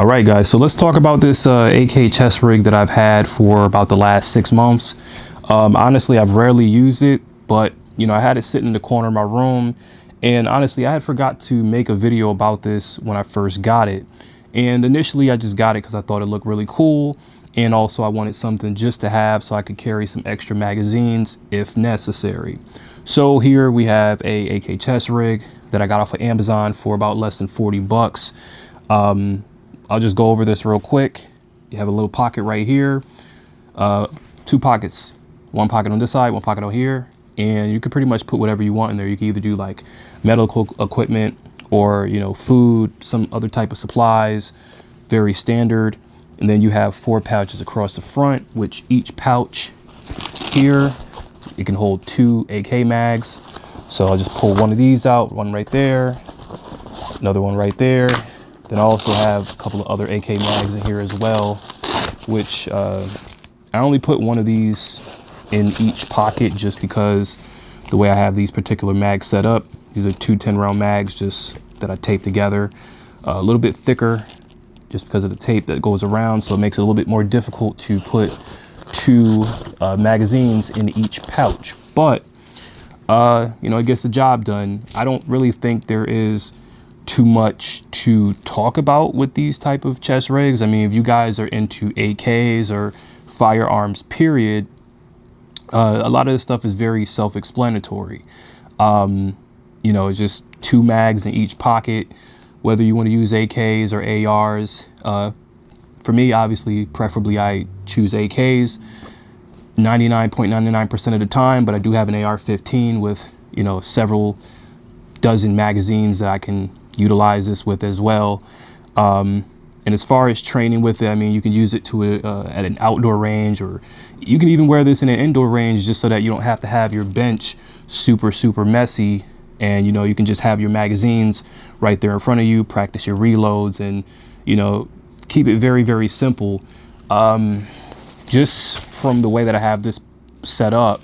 All right, guys, so let's talk about this AK chest rig that I've had for about the last 6 months. Honestly, I've rarely used it, but I had it sitting in the corner of my room, and honestly, I had forgot to make a video about this when I first got it. And initially, I just got it because I thought it looked really cool, and also I wanted something just to have so I could carry some extra magazines if necessary. So here we have a AK chest rig that I got off of Amazon for about less than 40 bucks. I'll just go over this real quick. You have a little pocket right here, 2 pockets, 1 pocket on this side, 1 pocket on here, and you can pretty much put whatever you want in there. You can either do like medical equipment or, food, some other type of supplies, very standard. And then you have 4 pouches across the front, which each pouch here, it can hold 2 AK mags. So I'll just pull one of these out, one right there, another one right there. Then I also have a couple of other AK mags in here as well, which I only put one of these in each pocket just because the way I have these particular mags set up. These are 2 10-round mags just that I tape together, a little bit thicker just because of the tape that goes around. So it makes it a little bit more difficult to put 2 magazines in each pouch. But, it gets the job done. I don't really think there is too much to talk about with these type of chest rigs. I mean, if you guys are into AKs or firearms, period, a lot of this stuff is very self-explanatory. It's just 2 mags in each pocket, whether you want to use AKs or ARs. For me, obviously, preferably I choose AKs 99.99% of the time, but I do have an AR-15 with, several dozen magazines that I can utilize this with as well. And as far as training with it, I mean, you can use it at an outdoor range, or you can even wear this in an indoor range just so that you don't have to have your bench super messy. And, you can just have your magazines right there in front of you, practice your reloads, and, keep it very simple. Just from the way that I have this set up,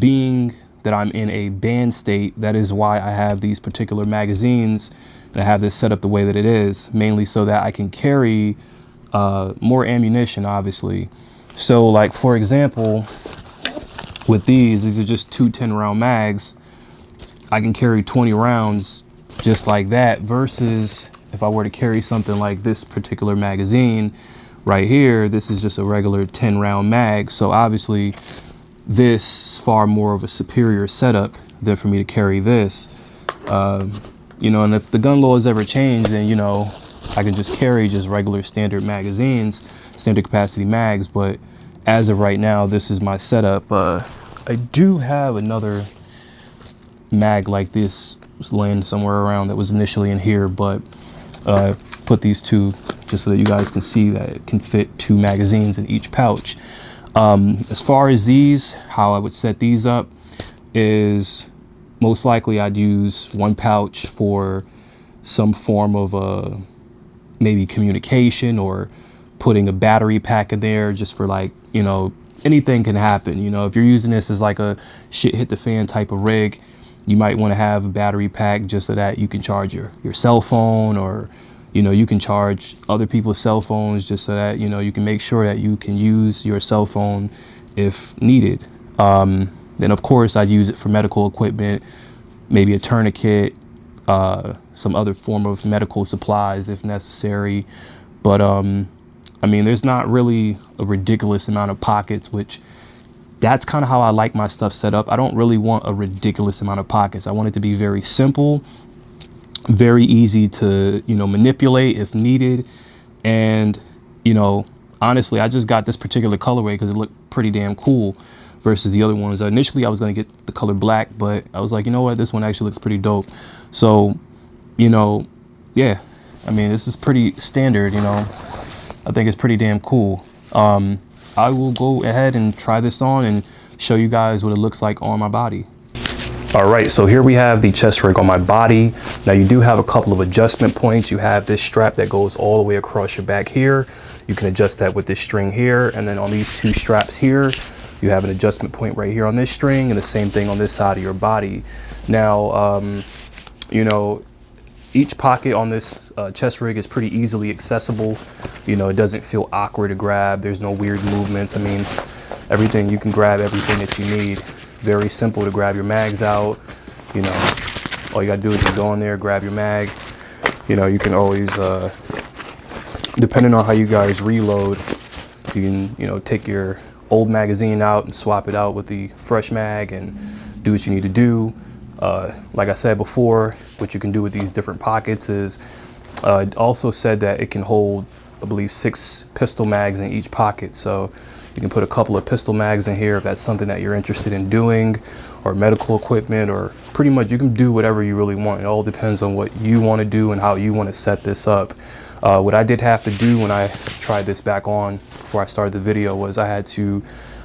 being that I'm in a band state, that is why I have these particular magazines and I have this set up the way that it is, mainly so that I can carry more ammunition, obviously. So like, for example, with these are just 2 10-round mags. I can carry 20 rounds just like that, versus if I were to carry something like this particular magazine right here, this is just a regular 10-round mag. So obviously this is far more of a superior setup than for me to carry this. And if the gun laws ever change, then, I can just carry just regular standard magazines, standard capacity mags. But as of right now, this is my setup. I do have another mag like this was laying somewhere around that was initially in here, but I put these 2 just so that you guys can see that it can fit 2 magazines in each pouch. As far as these, how I would set these up is most likely I'd use 1 pouch for some form of maybe communication, or putting a battery pack in there just for, like, anything can happen. If you're using this as like a shit hit the fan type of rig, you might want to have a battery pack just so that you can charge your cell phone, or you can charge other people's cell phones just so that, you can make sure that you can use your cell phone if needed. Then of course I'd use it for medical equipment, maybe a tourniquet, some other form of medical supplies if necessary. But I mean, there's not really a ridiculous amount of pockets, which that's kind of how I like my stuff set up. I don't really want a ridiculous amount of pockets. I want it to be very simple, very easy to, manipulate if needed. And, honestly, I just got this particular colorway because it looked pretty damn cool versus the other ones. Initially, I was going to get the color black, but I was like, you know what, this one actually looks pretty dope. So, yeah, I mean, this is pretty standard, I think it's pretty damn cool. I will go ahead and try this on and show you guys what it looks like on my body. All right, so here we have the chest rig on my body. Now you do have a couple of adjustment points. You have this strap that goes all the way across your back here. You can adjust that with this string here. And then on these 2 straps here, you have an adjustment point right here on this string, and the same thing on this side of your body. Now, Each pocket on this chest rig is pretty easily accessible. You know, it doesn't feel awkward to grab. There's no weird movements. I mean, everything, you can grab everything that you need. Very simple to grab your mags out. You know, all you gotta do is just go in there, grab your mag. You know, you can always, depending on how you guys reload, you can, you know, take your old magazine out and swap it out with the fresh mag and do what you need to do. Like I said before, what you can do with these different pockets is, it also said that it can hold, I believe, 6 pistol mags in each pocket. So you can put a couple of pistol mags in here if that's something that you're interested in doing, or medical equipment, or pretty much you can do whatever you really want. It all depends on what you want to do and how you want to set this up. What I did have to do when I tried this back on before I started the video was I had to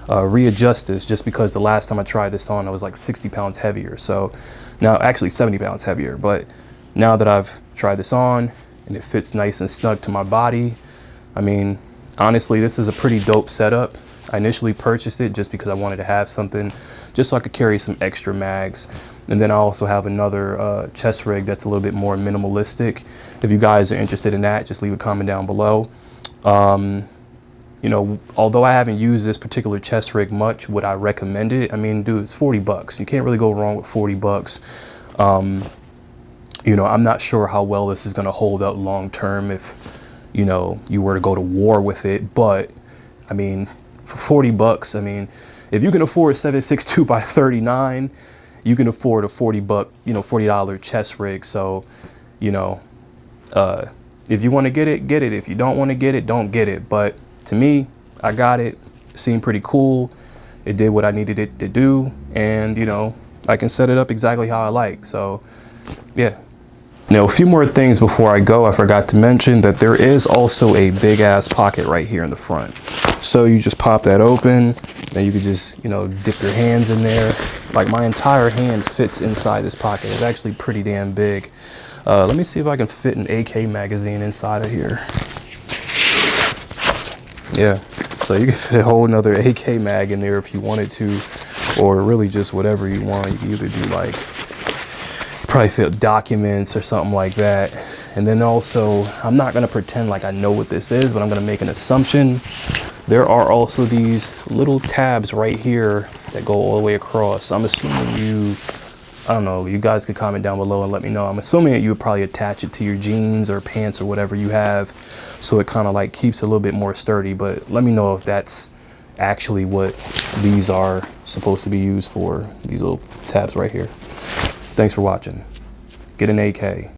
readjust this, just because the last time I tried this on, I was like 60 pounds heavier. So now, actually 70 pounds heavier, but now that I've tried this on and it fits nice and snug to my body, I mean, honestly, this is a pretty dope setup. I initially purchased it just because I wanted to have something just so I could carry some extra mags. And then I also have another chest rig that's a little bit more minimalistic. If you guys are interested in that, just leave a comment down below. You know, although I haven't used this particular chest rig much, would I recommend it? I mean, dude, it's 40 bucks. You can't really go wrong with 40 bucks. You know, I'm not sure how well this is going to hold up long term if, you know, you were to go to war with it. But I mean, for 40 bucks, I mean, if you can afford 7.62 by 39, you can afford a $40 chest rig. So, you know, if you want to get it, get it. If you don't want to get it, don't get it. But to me, I got it. It seemed pretty cool. It did what I needed it to do. And, you know, I can set it up exactly how I like. So, yeah. Now, a few more things before I go. I forgot to mention that there is also a big ass pocket right here in the front. So you just pop that open, and you can just, you know, dip your hands in there. Like, my entire hand fits inside this pocket. It's actually pretty damn big. Let me see if I can fit an AK magazine inside of here. Yeah, so you can fit a whole nother AK mag in there if you wanted to, or really just whatever you want. You can either do like, probably fit documents or something like that. And then also, I'm not gonna pretend like I know what this is, but I'm gonna make an assumption. There are also these little tabs right here that go all the way across. I'm assuming I don't know, you guys could comment down below and let me know. I'm assuming that you would probably attach it to your jeans or pants or whatever you have, so it kind of like keeps it a little bit more sturdy. But let me know if that's actually what these are supposed to be used for, these little tabs right here. Thanks for watching. Get an AK.